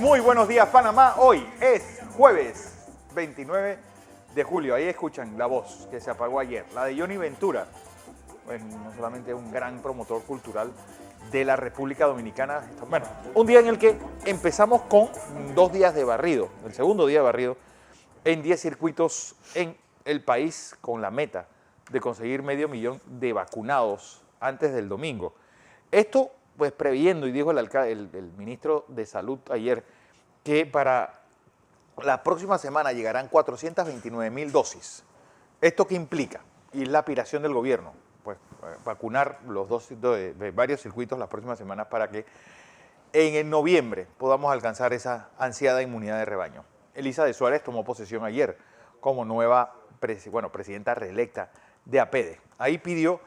Muy buenos días, Panamá. Hoy es jueves 29 de julio. Ahí escuchan la voz que se apagó ayer, la de Johnny Ventura. Bueno, no solamente un gran promotor cultural de la República Dominicana. Bueno, un día en el que empezamos con 2 días de barrido, el segundo día de barrido, en 10 circuitos en el país, con la meta de conseguir 500.000 de vacunados antes del domingo. Esto, pues, previendo, y dijo el ministro de Salud ayer, que para la próxima semana llegarán 429.000 dosis. ¿Esto qué implica? Y es la aspiración del gobierno, pues, vacunar los de varios circuitos las próximas semanas para que en noviembre podamos alcanzar esa ansiada inmunidad de rebaño. Elisa de Suárez tomó posesión ayer como nueva presidenta reelecta de APEDE. Ahí pidió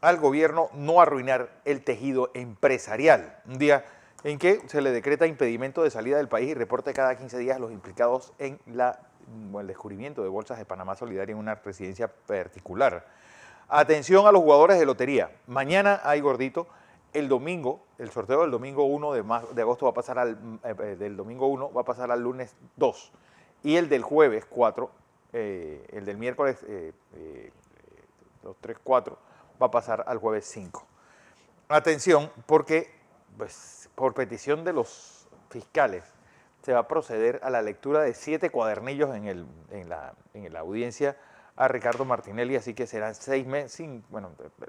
al gobierno no arruinar el tejido empresarial. Un día en que se le decreta impedimento de salida del país y reporte cada 15 días a los implicados en el descubrimiento de bolsas de Panamá Solidaria en una residencia particular. Atención a los jugadores de lotería. Mañana hay gordito. El domingo, el sorteo del domingo 1 de agosto va a pasar del domingo 1 va a pasar al lunes 2. Y el del jueves 4, el del miércoles los 3, 4, va a pasar al jueves 5. Atención, porque pues, por petición de los fiscales se va a proceder a la lectura de 7 cuadernillos en la audiencia a Ricardo Martinelli, así que serán 6 meses,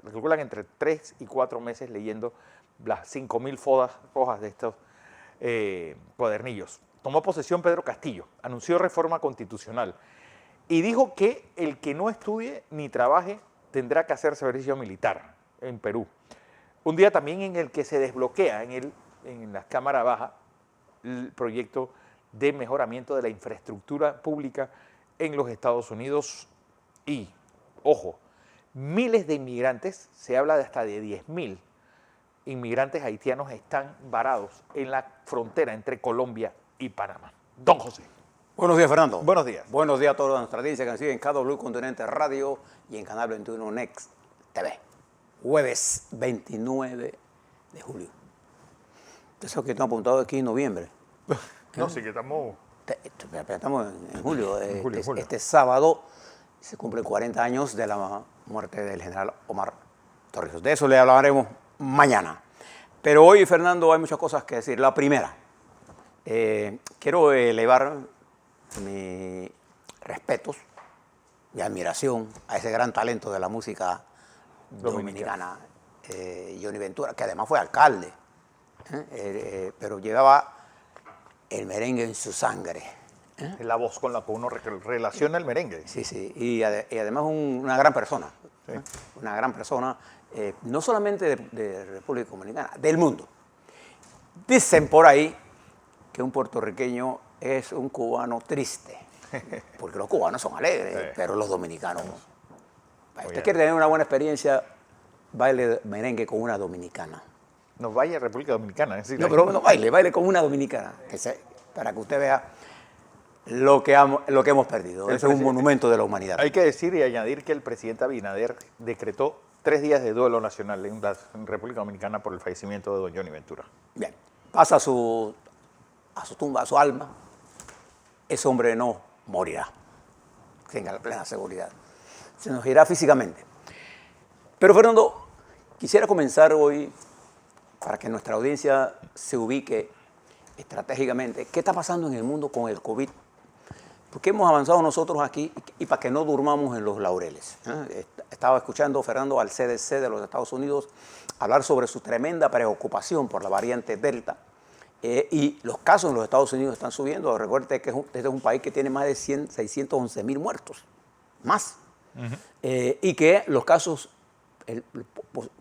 calculan entre 3 y 4 meses leyendo las 5.000 hojas de estos cuadernillos. Tomó posesión Pedro Castillo, anunció reforma constitucional y dijo que el que no estudie ni trabaje tendrá que hacer servicio militar en Perú. Un día también en el que se desbloquea en la Cámara Baja el proyecto de mejoramiento de la infraestructura pública en los Estados Unidos. Y, ojo, miles de inmigrantes, se habla de hasta de 10.000 inmigrantes haitianos están varados en la frontera entre Colombia y Panamá. Don José. Buenos días, Fernando. Buenos días. Buenos días a toda nuestra audiencia que nos sigue en KW Continente Radio y en Canal 21 Next TV. Jueves 29 de julio. Eso que tengo apuntado aquí en noviembre. No, sí que estamos... Estamos en julio. Julio. Este sábado se cumplen 40 años de la muerte del general Omar Torrijos. De eso le hablaremos mañana. Pero hoy, Fernando, hay muchas cosas que decir. La primera, quiero elevar mis respetos y admiración a ese gran talento de la música dominicana, Johnny Ventura, que además fue alcalde, pero llevaba el merengue en su sangre. Es la voz con la que uno relaciona el merengue. Sí, sí, y además una gran persona. Sí. Una gran persona, no solamente de República Dominicana, del mundo. Dicen por ahí que un puertorriqueño es un cubano triste, porque los cubanos son alegres, sí, pero los dominicanos no. Si usted quiere tener una buena experiencia, baile merengue con una dominicana. No vaya a República Dominicana. Es decir, no, pero no, baile con una dominicana, para que usted vea lo que hemos perdido. Eso es un monumento de la humanidad. Hay que decir y añadir que el presidente Abinader decretó 3 días de duelo nacional en República Dominicana por el fallecimiento de don Johnny Ventura. Bien, pasa a su tumba, a su alma. Ese hombre no morirá, tenga la plena seguridad. Se nos irá físicamente. Pero, Fernando, quisiera comenzar hoy, para que nuestra audiencia se ubique estratégicamente, ¿qué está pasando en el mundo con el COVID? Porque hemos avanzado nosotros aquí y para que no durmamos en los laureles. Estaba escuchando, Fernando, al CDC de los Estados Unidos hablar sobre su tremenda preocupación por la variante Delta. Y los casos en los Estados Unidos están subiendo. Recuerde que este es un país que tiene más de 611.000 muertos, más. Y que los casos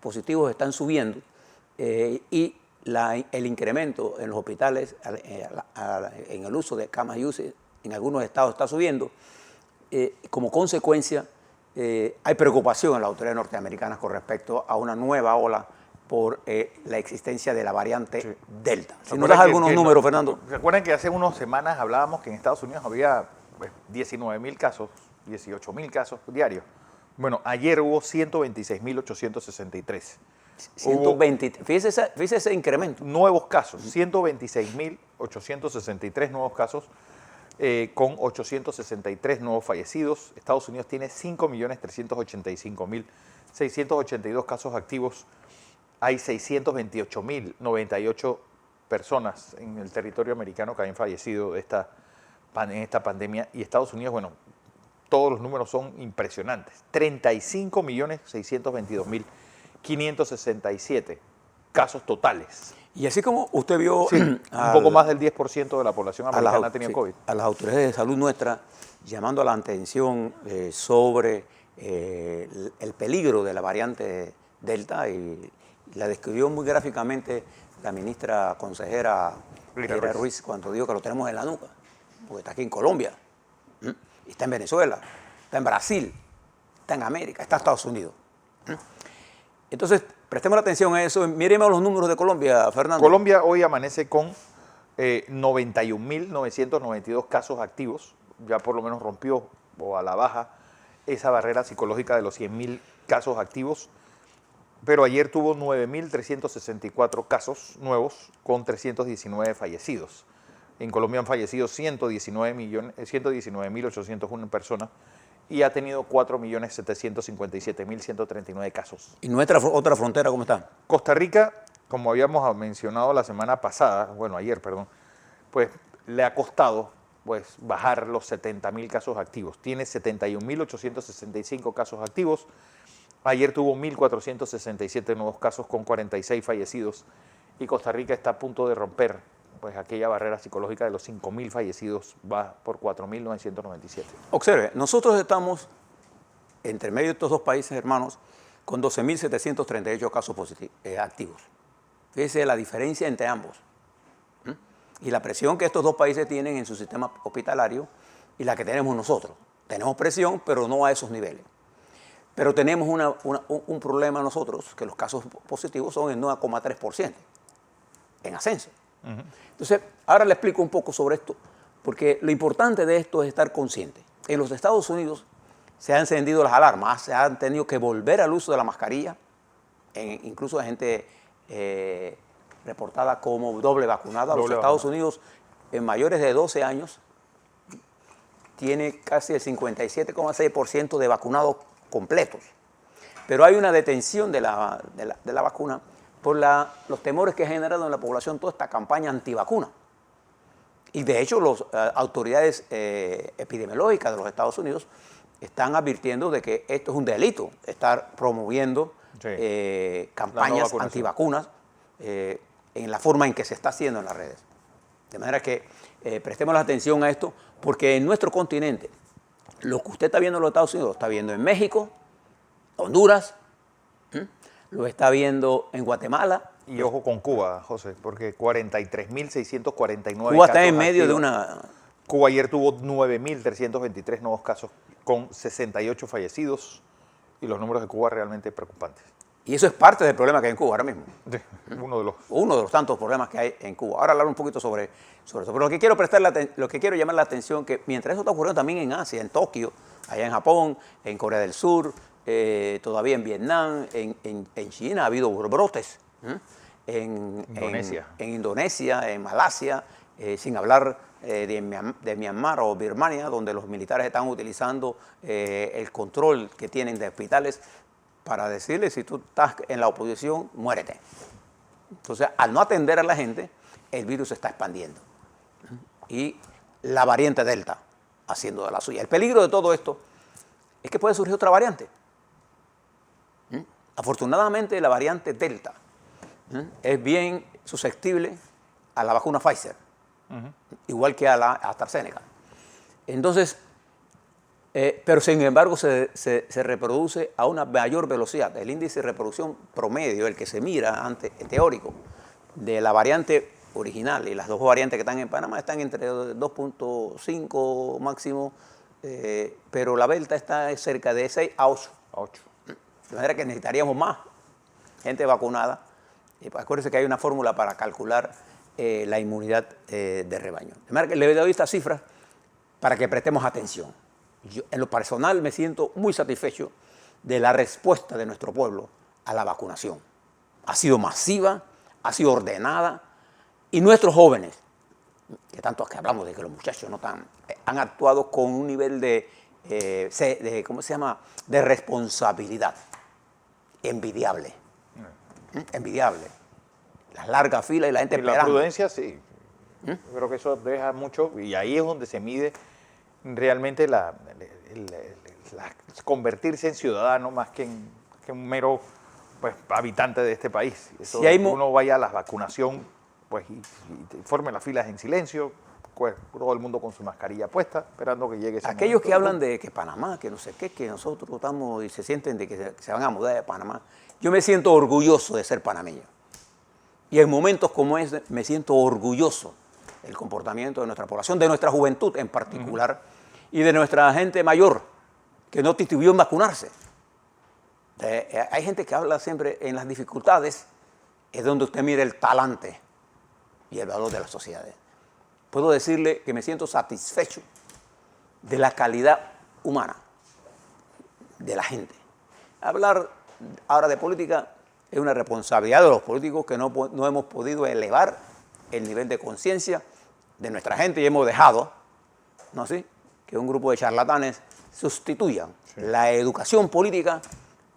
positivos están subiendo y el incremento en los hospitales, en el uso de camas UCI, en algunos estados está subiendo. Como consecuencia, hay preocupación en las autoridades norteamericanas con respecto a una nueva ola por la existencia de la variante Delta. Si nos das algunos números, Fernando. Recuerden que hace unas semanas hablábamos que en Estados Unidos había 19.000 casos, 18.000 casos diarios. Bueno, ayer hubo 126.863. 120, fíjese ese incremento. Nuevos casos, 126.863 nuevos casos, con 863 nuevos fallecidos. Estados Unidos tiene 5.385.682 casos activos. Hay 628.098 personas en el territorio americano que han fallecido en esta pandemia. Y Estados Unidos, bueno, todos los números son impresionantes. 35.622.567 casos totales. Y así como usted vio... Sí, un poco más del 10% de la población americana ha tenido COVID. A las autoridades de salud nuestra, llamando a la atención sobre el peligro de la variante Delta, y la describió muy gráficamente la ministra consejera Lira Ruiz cuando dijo que lo tenemos en la nuca, porque está aquí en Colombia, y está en Venezuela, está en Brasil, está en América, está en Estados Unidos. Entonces, prestemos atención a eso. Miremos los números de Colombia, Fernando. Colombia hoy amanece con 91.992 casos activos. Ya por lo menos rompió o a la baja esa barrera psicológica de los 100.000 casos activos. Pero ayer tuvo 9.364 casos nuevos con 319 fallecidos. En Colombia han fallecido 119.801 personas y ha tenido 4.757.139 casos. ¿Y nuestra otra frontera cómo está? Costa Rica, como habíamos mencionado la semana pasada, bueno, ayer, perdón, pues le ha costado pues bajar los 70.000 casos activos. Tiene 71.865 casos activos. Ayer tuvo 1.467 nuevos casos con 46 fallecidos y Costa Rica está a punto de romper pues aquella barrera psicológica de los 5.000 fallecidos, va por 4.997. Observe, nosotros estamos entre medio de estos dos países hermanos con 12.738 casos activos. Fíjese la diferencia entre ambos. Y la presión que estos dos países tienen en su sistema hospitalario y la que tenemos nosotros. Tenemos presión, pero no a esos niveles. Pero tenemos un problema nosotros, que los casos positivos son en 9,3%, en ascenso. Entonces, ahora le explico un poco sobre esto, porque lo importante de esto es estar consciente. En los Estados Unidos se han encendido las alarmas, se han tenido que volver al uso de la mascarilla, incluso hay gente reportada como doble vacunada. Los Estados Unidos, en mayores de 12 años, tiene casi el 57,6% de vacunados completos. Pero hay una detención de la vacuna por los temores que ha generado en la población toda esta campaña antivacuna. Y de hecho, las autoridades epidemiológicas de los Estados Unidos están advirtiendo de que esto es un delito, estar promoviendo campañas antivacunas en la forma en que se está haciendo en las redes. De manera que prestemos la atención a esto, porque en nuestro continente, lo que usted está viendo en los Estados Unidos, lo está viendo en México, Honduras, lo está viendo en Guatemala. Y ojo con Cuba, José, porque 43.649 Cuba está en medio de una... Cuba ayer tuvo 9.323 nuevos casos con 68 fallecidos y los números de Cuba realmente preocupantes. Y eso es parte del problema que hay en Cuba ahora mismo. Sí, uno de los tantos problemas que hay en Cuba. Ahora hablar un poquito sobre eso. Pero lo que quiero llamar la atención es que mientras eso está ocurriendo también en Asia, en Tokio, allá en Japón, en Corea del Sur, todavía en Vietnam, en China ha habido brotes. En Indonesia, en Malasia, sin hablar de Myanmar o Birmania, donde los militares están utilizando el control que tienen de hospitales para decirle, si tú estás en la oposición, muérete. Entonces, al no atender a la gente, el virus se está expandiendo. Y la variante Delta haciendo de la suya. El peligro de todo esto es que puede surgir otra variante. Afortunadamente, la variante Delta es bien susceptible a la vacuna Pfizer, igual que a la AstraZeneca. Entonces, pero sin embargo se reproduce a una mayor velocidad. El índice de reproducción promedio, el que se mira antes, teórico, de la variante original y las dos variantes que están en Panamá están entre 2.5 máximo, pero la Delta está cerca de 6 a 8. De manera que necesitaríamos más gente vacunada. Y pues acuérdense que hay una fórmula para calcular la inmunidad de rebaño. De manera que le doy estas cifras para que prestemos atención. Yo, en lo personal, me siento muy satisfecho de la respuesta de nuestro pueblo a la vacunación. Ha sido masiva, ha sido ordenada, y nuestros jóvenes, que tanto que hablamos de que los muchachos no han actuado con un nivel ¿cómo se llama?, de responsabilidad envidiable. Envidiable. Las largas filas y la gente esperando. La prudencia, sí. Yo creo que eso deja mucho, y ahí es donde se mide realmente convertirse en ciudadano más que un mero pues, habitante de este país. Eso Si hay uno vaya a la vacunación pues, y forme las filas en silencio, pues, todo el mundo con su mascarilla puesta, esperando que llegue ese aquellos momento. que hablan de que Panamá, que no sé qué, que nosotros estamos y se sienten de que se van a mudar de Panamá. Yo me siento orgulloso de ser panameño. Y en momentos como este me siento orgulloso del comportamiento de nuestra población, de nuestra juventud en particular, y de nuestra gente mayor, que no titubeó en vacunarse. Hay gente que habla siempre en las dificultades, es donde usted mira el talante y el valor de las sociedades. Puedo decirle que me siento satisfecho de la calidad humana de la gente. Hablar ahora de política es una responsabilidad de los políticos que no hemos podido elevar el nivel de conciencia de nuestra gente y hemos dejado, ¿no así?, que un grupo de charlatanes sustituyan la educación política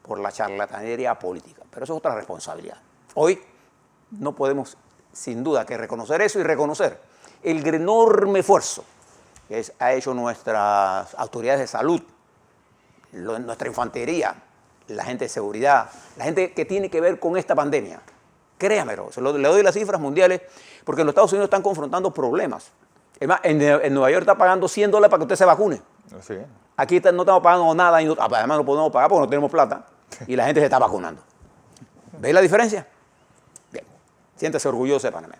por la charlatanería política. Pero eso es otra responsabilidad. Hoy no podemos, sin duda, que reconocer eso y reconocer el enorme esfuerzo que ha hecho nuestras autoridades de salud, nuestra infantería, la gente de seguridad, la gente que tiene que ver con esta pandemia. Créamelo, le doy las cifras mundiales, porque en los Estados Unidos están confrontando problemas. Es más, en Nueva York está pagando $100 para que usted se vacune. Sí. Aquí no estamos pagando nada, y además no podemos pagar porque no tenemos plata, y la gente se está vacunando. ¿Veis la diferencia? Bien, siéntese orgulloso de Panamá.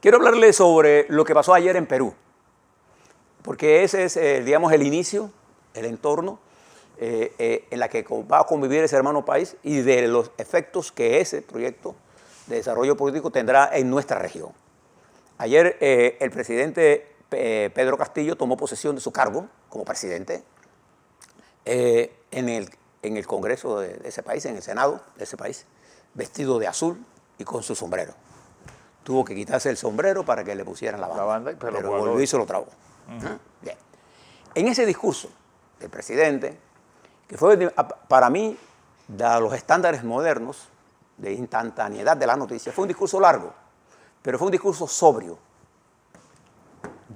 Quiero hablarle sobre lo que pasó ayer en Perú, porque ese es, digamos, el inicio, el entorno en la que va a convivir ese hermano país y de los efectos que ese proyecto de desarrollo político tendrá en nuestra región. Ayer el presidente Pedro Castillo tomó posesión de su cargo como presidente en el Congreso de ese país, en el Senado de ese país, vestido de azul y con su sombrero. Tuvo que quitarse el sombrero para que le pusieran la banda, pero volvió y se lo trabó. Bien. En ese discurso del presidente, que fue para mí, de los estándares modernos de instantaneidad de la noticia, fue un discurso largo, pero fue un discurso sobrio,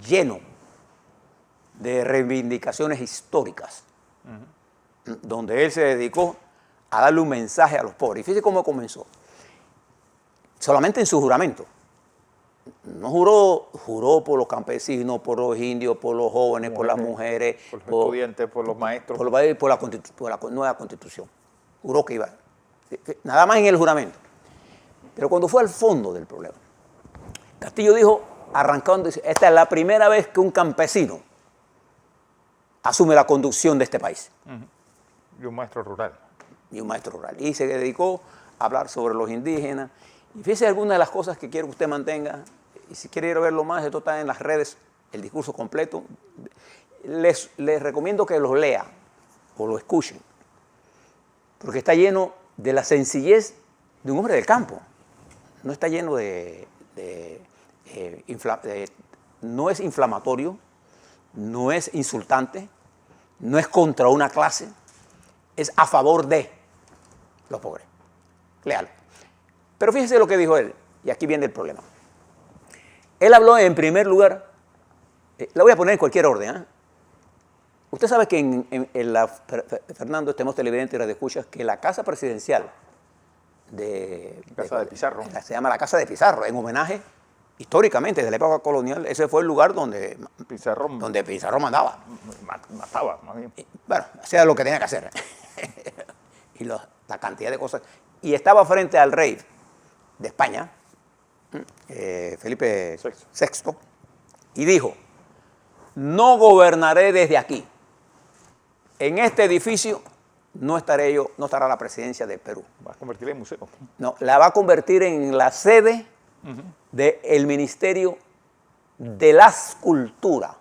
lleno de reivindicaciones históricas, donde él se dedicó a darle un mensaje a los pobres. Y fíjese cómo comenzó. Solamente en su juramento. No juró por los campesinos, por los indios, por los jóvenes, por las mujeres, por los estudiantes, por los maestros. Por la nueva constitución. Juró que iba. Nada más en el juramento. Pero cuando fue al fondo del problema, Castillo dijo, arrancando, esta es la primera vez que un campesino asume la conducción de este país. Y un maestro rural. Y un maestro rural. Y se dedicó a hablar sobre los indígenas. Y fíjese algunas de las cosas que quiero que usted mantenga. Y si quiere ir a verlo más, esto está en las redes, el discurso completo. Les recomiendo que los lea o lo escuchen. Porque está lleno de la sencillez de un hombre del campo. No está lleno no es inflamatorio, no es insultante, no es contra una clase, es a favor de los pobres. Léalo. Pero fíjese lo que dijo él, y aquí viene el problema. Él habló en primer lugar, la voy a poner en cualquier orden, ¿eh? Usted sabe que Fernando, estemos televidentes y radioescuchas, que la casa presidencial de Pizarro. Se llama la Casa de Pizarro, en homenaje, históricamente, desde la época colonial, ese fue el lugar donde Pizarro mandaba. Mataba, más bien. Bueno, hacía lo que tenía que hacer. Y la cantidad de cosas. Y estaba frente al rey de España, Felipe VI, y dijo, no gobernaré desde aquí. En este edificio no estará la presidencia de Perú. Va a convertirla en museo. No, la va a convertir en la sede del Ministerio de la Escultura.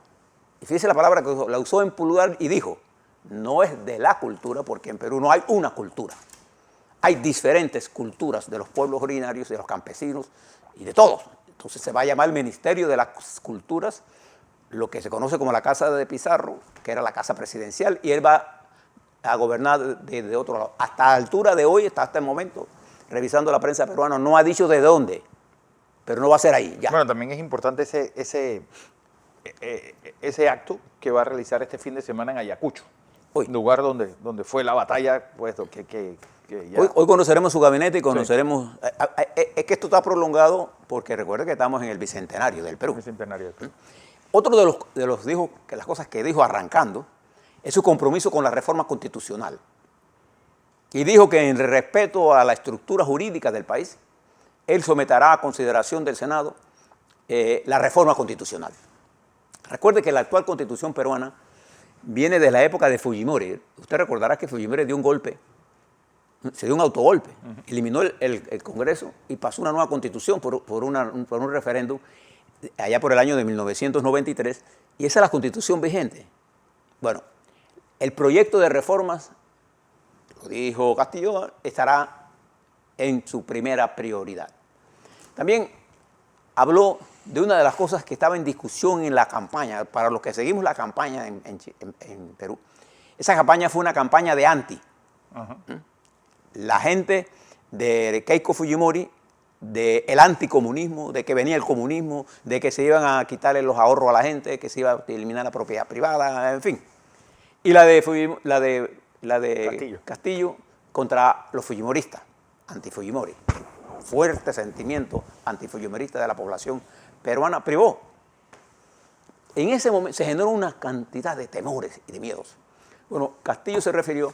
Y fíjese la palabra que usó, la usó en plural y dijo, no es de la cultura, porque en Perú no hay una cultura. Hay diferentes culturas de los pueblos originarios, de los campesinos y de todos. Entonces se va a llamar el Ministerio de las Culturas, lo que se conoce como la Casa de Pizarro, que era la casa presidencial, y él va a gobernar desde otro lado. Hasta la altura de hoy, hasta el momento, revisando la prensa peruana, no ha dicho de dónde, pero no va a ser ahí, ya. Bueno, también es importante ese acto que va a realizar este fin de semana en Ayacucho, Hoy. lugar donde fue la batalla, pues, que ya... Hoy conoceremos su gabinete y conoceremos... Sí. Es que esto está prolongado porque recuerde que estamos en el Bicentenario del Perú. Bicentenario del Perú. Otro de los dijo, que las cosas que dijo arrancando, es su compromiso con la reforma constitucional. Y dijo que en respeto a la estructura jurídica del país, él someterá a consideración del Senado la reforma constitucional. Recuerde que la actual constitución peruana viene de la época de Fujimori. Usted recordará que Fujimori dio un golpe, se dio un autogolpe, eliminó el Congreso y pasó una nueva constitución por un referéndum allá por el año de 1993, y esa es la constitución vigente. Bueno, el proyecto de reformas, lo dijo Castillo, estará en su primera prioridad. También habló de una de las cosas que estaba en discusión en la campaña, para los que seguimos la campaña en Perú. Esa campaña fue una campaña de anti. La gente de Keiko Fujimori, del anticomunismo, de que venía el comunismo, de que se iban a quitarle los ahorros a la gente, que se iba a eliminar la propiedad privada, en fin. Y la de Castillo contra los fujimoristas, anti-Fujimori. Fuerte sentimiento anti-fujimorista de la población peruana privó. En ese momento se generó una cantidad de temores y de miedos. Bueno, Castillo se refirió,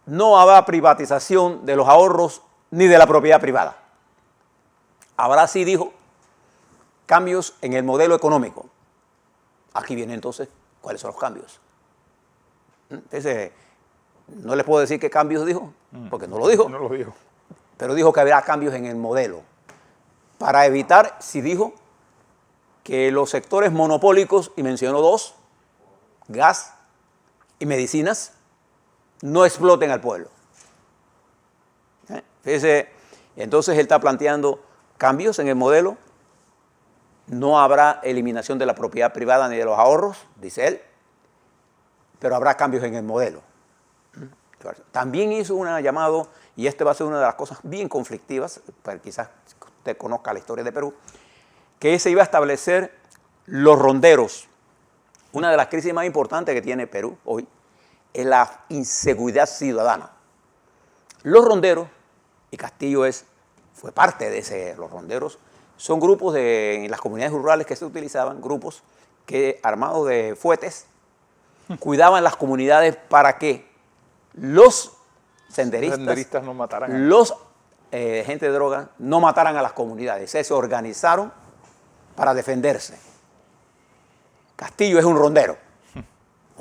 no habrá privatización de los ahorros ni de la propiedad privada. Habrá, sí, dijo, cambios en el modelo económico. Aquí viene entonces, ¿cuáles son los cambios? Entonces, no les puedo decir qué cambios dijo, porque no lo dijo. No lo dijo. Pero dijo que habrá cambios en el modelo. Para evitar, sí dijo, que los sectores monopólicos, y mencionó dos, gas y medicinas, no exploten al pueblo. Fíjese, entonces él está planteando cambios en el modelo. No habrá eliminación de la propiedad privada ni de los ahorros, dice él, pero habrá cambios en el modelo. También hizo un llamado, y este va a ser una de las cosas bien conflictivas, para quizás usted conozca la historia de Perú, que se iba a establecer los ronderos. Una de las crisis más importantes que tiene Perú hoy es la inseguridad ciudadana. Los ronderos, y Castillo fue parte de los ronderos, son grupos en las comunidades rurales que se utilizaban, grupos que armados de fuetes cuidaban las comunidades para que los senderistas no mataran los gente de droga no mataran a las comunidades. Se organizaron para defenderse. Castillo es un rondero.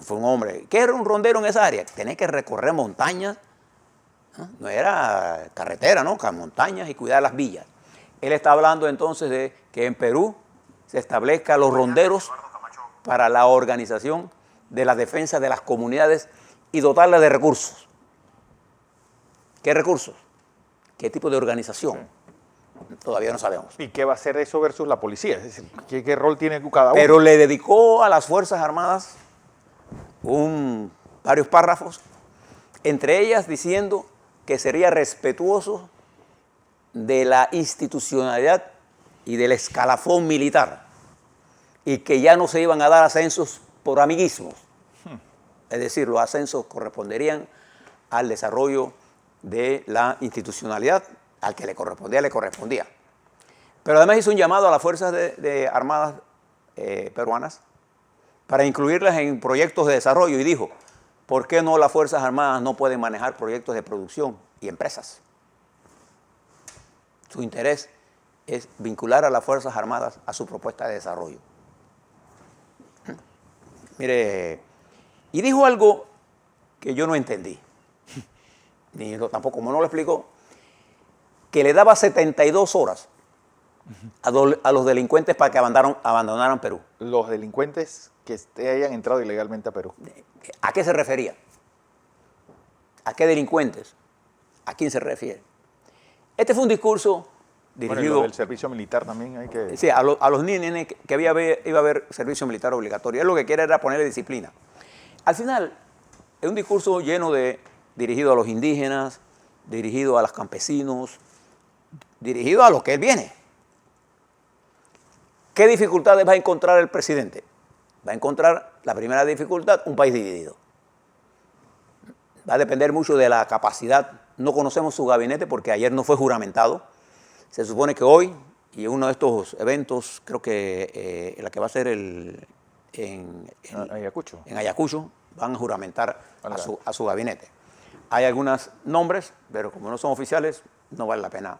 Fue un hombre. ¿Qué era un rondero en esa área? Tenía que recorrer montañas. No era carretera, ¿no? Montañas y cuidar las villas. Él está hablando entonces de que en Perú se establezcan los ronderos para la organización de la defensa de las comunidades y dotarlas de recursos. ¿Qué recursos? ¿Qué tipo de organización? Todavía no sabemos. ¿Y qué va a hacer eso versus la policía? Es decir, ¿qué rol tiene cada uno? Pero le dedicó a las Fuerzas Armadas varios párrafos, entre ellas diciendo que sería respetuoso de la institucionalidad y del escalafón militar y que ya no se iban a dar ascensos por amiguismos. Es decir, los ascensos corresponderían al desarrollo de la institucionalidad, al que le correspondía. Pero además hizo un llamado a las Fuerzas Armadas peruanas para incluirlas en proyectos de desarrollo y dijo, ¿por qué no las Fuerzas Armadas no pueden manejar proyectos de producción y empresas? Su interés es vincular a las Fuerzas Armadas a su propuesta de desarrollo. Mire, y dijo algo que yo no entendí, ni tampoco como no lo explicó, que le daba 72 horas a los delincuentes para que abandonaran Perú. Los delincuentes que hayan entrado ilegalmente a Perú. ¿A qué se refería? ¿A qué delincuentes? ¿A quién se refiere? Este fue un discurso dirigido... Bueno, el servicio militar también hay que... Sí, a los niños que iba a haber servicio militar obligatorio. Él lo que quiere era ponerle disciplina. Al final, es un discurso dirigido a los indígenas, dirigido a los campesinos, dirigido a lo que él viene. ¿Qué dificultades va a encontrar el presidente? Va a encontrar la primera dificultad, un país dividido. Va a depender mucho de la capacidad. No conocemos su gabinete porque ayer no fue juramentado. Se supone que hoy, y en uno de estos eventos, creo que la que va a ser en Ayacucho, van a juramentar a su gabinete. Hay algunos nombres, pero como no son oficiales, no vale la pena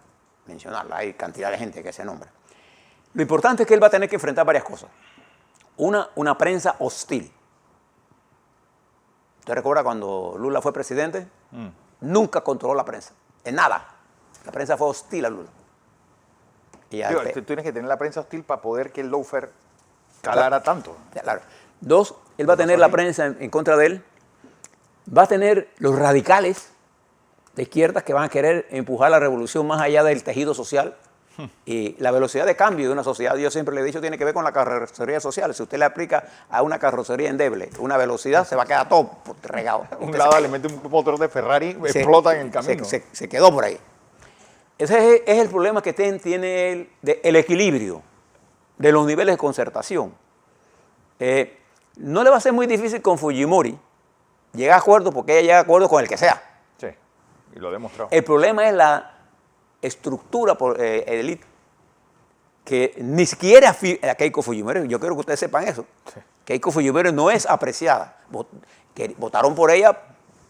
mencionarla. Hay cantidad de gente que se nombra. Lo importante es que él va a tener que enfrentar varias cosas. Una prensa hostil. ¿Usted recuerda cuando Lula fue presidente? Nunca controló la prensa, en nada. La prensa fue hostil a Lula. Tú tienes que tener la prensa hostil para poder que el lawfare calara tanto. Claro. Dos, él va a tener la prensa en contra de él. Va a tener los radicales de izquierda que van a querer empujar la revolución más allá del tejido social. Y la velocidad de cambio de una sociedad, yo siempre le he dicho, tiene que ver con la carrocería social. Si usted le aplica a una carrocería endeble una velocidad, se va a quedar todo regado. Un lado le mete un motor de Ferrari, explota en el camino. Se quedó por ahí. Ese es el problema que tiene el equilibrio de los niveles de concertación. No le va a ser muy difícil con Fujimori llegar a acuerdo porque ella llega a acuerdo con el que sea. Sí, y lo ha demostrado. El problema es la estructura elite que ni siquiera a Keiko Fujimori, yo quiero que ustedes sepan eso. Sí. Keiko Fujimori no es apreciada. Votaron por ella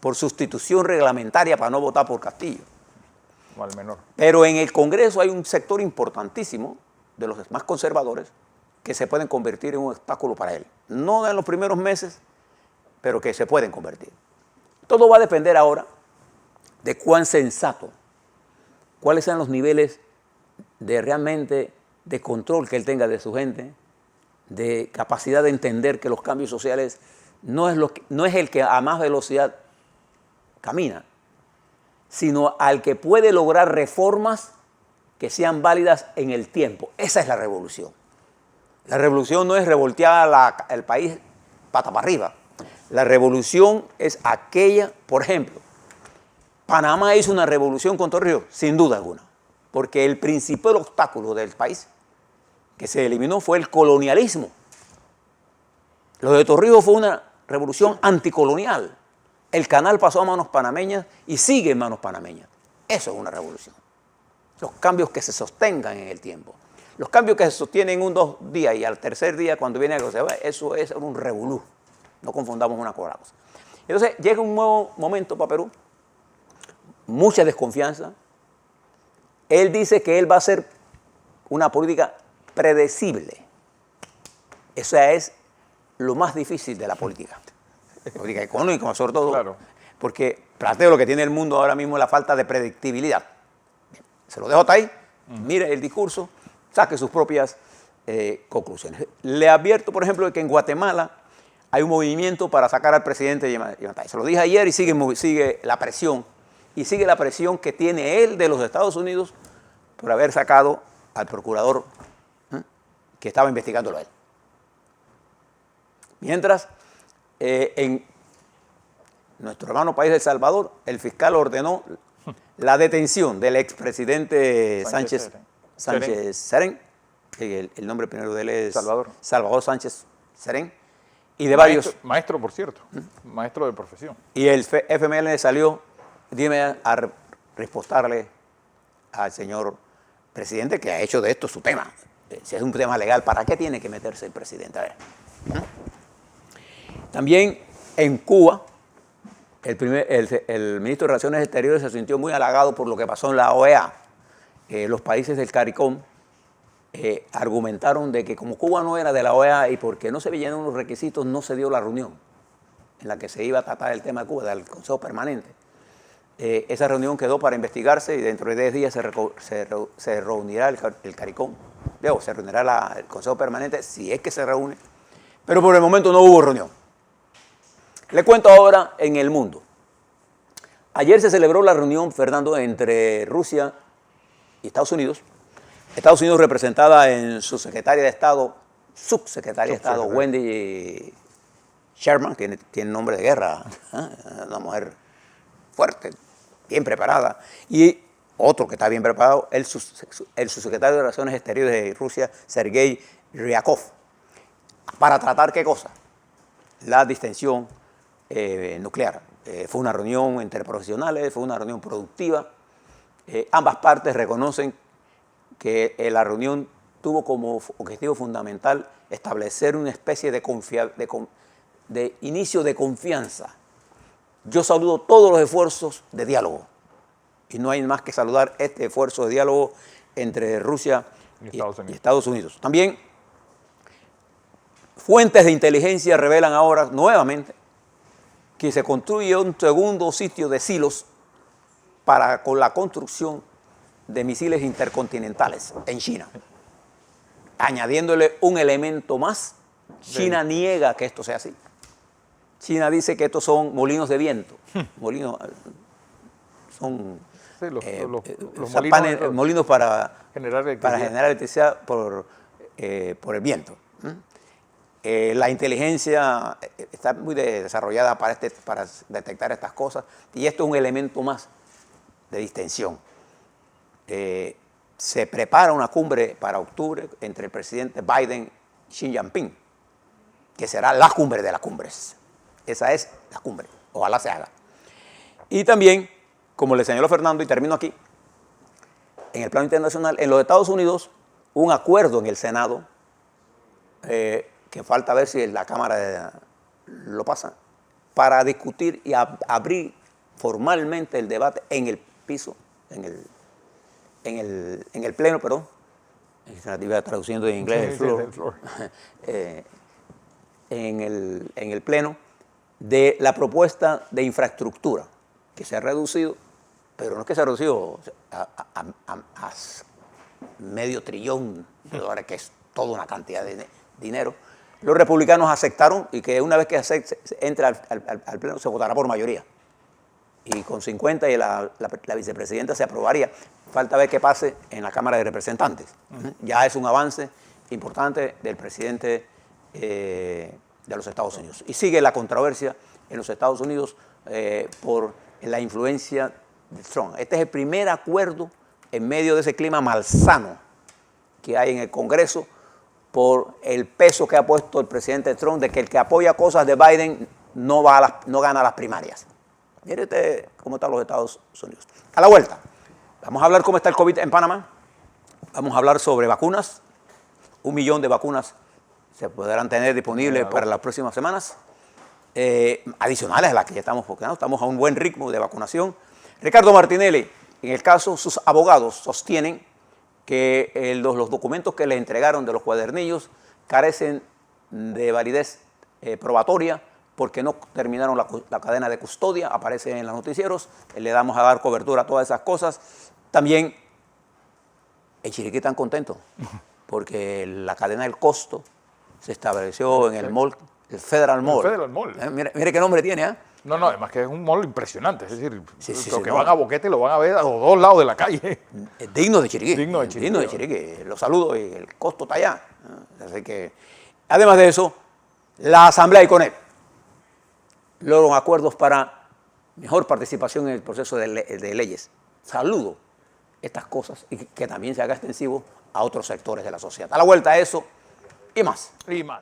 por sustitución reglamentaria para no votar por Castillo. O al menor. Pero en el Congreso hay un sector importantísimo de los más conservadores que se pueden convertir en un obstáculo para él. No en los primeros meses, pero que se pueden convertir. Todo va a depender ahora de cuán sensato, cuáles sean los niveles de realmente de control que él tenga de su gente, de capacidad de entender que los cambios sociales no es el que a más velocidad camina, sino al que puede lograr reformas que sean válidas en el tiempo. Esa es la revolución. La revolución no es revoltear el país pata para arriba. La revolución es aquella, por ejemplo, Panamá hizo una revolución con Torrijos, sin duda alguna, porque el principal obstáculo del país que se eliminó fue el colonialismo. Lo de Torrijos fue una revolución anticolonial. El canal pasó a manos panameñas y sigue en manos panameñas. Eso es una revolución. Los cambios que se sostengan en el tiempo. Los cambios que se sostienen en 2 días y al tercer día cuando viene algo, eso es un revolú. No confundamos una con la cosa. Entonces llega un nuevo momento para Perú. Mucha desconfianza. Él dice que él va a hacer una política predecible. Esa es lo más difícil de la política. Política económica, sobre todo. Claro. Porque planteo lo que tiene el mundo ahora mismo es la falta de predictibilidad. Se lo dejo hasta ahí. Mire el discurso, saque sus propias conclusiones. Le advierto, por ejemplo, de que en Guatemala hay un movimiento para sacar al presidente Yamatei. Se lo dije ayer y sigue la presión. Y sigue la presión que tiene él de los Estados Unidos por haber sacado al procurador que estaba investigándolo a él. Mientras, en nuestro hermano país de El Salvador, el fiscal ordenó la detención del expresidente Sánchez Serén, el nombre primero de él es Salvador Sánchez Serén, y de varios... Maestro, por cierto, maestro de profesión. Y el FML salió, a respostarle al señor presidente que ha hecho de esto su tema. Si es un tema legal, ¿para qué tiene que meterse el presidente? A ver. También en Cuba, el ministro de Relaciones Exteriores se sintió muy halagado por lo que pasó en la OEA. Los países del CARICOM argumentaron de que como Cuba no era de la OEA y porque no se llenaron los requisitos, no se dio la reunión en la que se iba a tratar el tema de Cuba, del Consejo Permanente. Esa reunión quedó para investigarse y dentro de 10 días se reunirá el CARICOM. Luego se reunirá el Consejo Permanente, si es que se reúne. Pero por el momento no hubo reunión. Le cuento ahora en el mundo. Ayer se celebró la reunión, Fernando, entre Rusia y Estados Unidos. Estados Unidos representada en su secretaria de Estado, subsecretaria de Estado, Wendy Sherman, que tiene nombre de guerra, una mujer fuerte, bien preparada. Y otro que está bien preparado, el subsecretario de Relaciones Exteriores de Rusia, Sergei Ryakov. ¿Para tratar qué cosa? La distensión nuclear. Fue una reunión entre profesionales, fue una reunión productiva. Ambas partes reconocen que la reunión tuvo como objetivo fundamental establecer una especie de inicio de confianza. Yo saludo todos los esfuerzos de diálogo y no hay más que saludar este esfuerzo de diálogo entre Rusia y Estados Unidos. También fuentes de inteligencia revelan ahora nuevamente que se construye un segundo sitio de silos con la construcción de misiles intercontinentales en China. Añadiéndole un elemento más, China niega que esto sea así. China dice que estos son molinos de viento. Molinos son sí, molinos para generar electricidad por el viento. La inteligencia está muy desarrollada para detectar estas cosas y esto es un elemento más de distensión. Se prepara una cumbre para octubre entre el presidente Biden y Xi Jinping, que será la cumbre de las cumbres. Esa es la cumbre, ojalá se haga. Y también, como le señaló Fernando, y termino aquí, en el plano internacional, en los Estados Unidos, un acuerdo en el Senado, que falta ver si la Cámara lo pasa, para discutir y abrir formalmente el debate en el piso, en el pleno, perdón, iba traduciendo en inglés, sí, el floor. En el pleno de la propuesta de infraestructura, que se ha reducido, pero no es que se ha reducido a $500 billion, que es toda una cantidad de dinero. Los republicanos aceptaron y que una vez que entre al pleno se votará por mayoría. Y con 50 y la vicepresidenta se aprobaría. Falta ver qué pase en la Cámara de Representantes. Ya es un avance importante del presidente de los Estados Unidos. Y sigue la controversia en los Estados Unidos por la influencia de Trump. Este es el primer acuerdo en medio de ese clima malsano que hay en el Congreso por el peso que ha puesto el presidente Trump de que el que apoya cosas de Biden no gana las primarias. Mire usted cómo están los Estados Unidos. A la vuelta, vamos a hablar cómo está el COVID en Panamá. Vamos a hablar sobre vacunas. 1 millón de vacunas se podrán tener disponibles para las próximas semanas. Adicionales a las que ya estamos focusando. Estamos a un buen ritmo de vacunación. Ricardo Martinelli, en el caso, sus abogados sostienen que los documentos que le entregaron de los cuadernillos carecen de validez probatoria porque no terminaron la cadena de custodia, aparece en los noticieros, le damos a dar cobertura a todas esas cosas. También en Chiriquí están contentos porque la cadena del costo se estableció en el mall, el Federal Mall. El Federal Mall. Mire qué nombre tiene, ¿eh? No, además que es un mall impresionante, es decir, sí, que van a Boquete lo van a ver a los dos lados de la calle. Es digno de Chiriquí. Digno de Chiriquí. Digno de Chiriquí. Los saludo y el costo está allá. Así que, además de eso, la Asamblea ICONEP logró acuerdos para mejor participación en el proceso de leyes. Saludo estas cosas y que también se haga extensivo a otros sectores de la sociedad. A la vuelta a eso y más. Y más.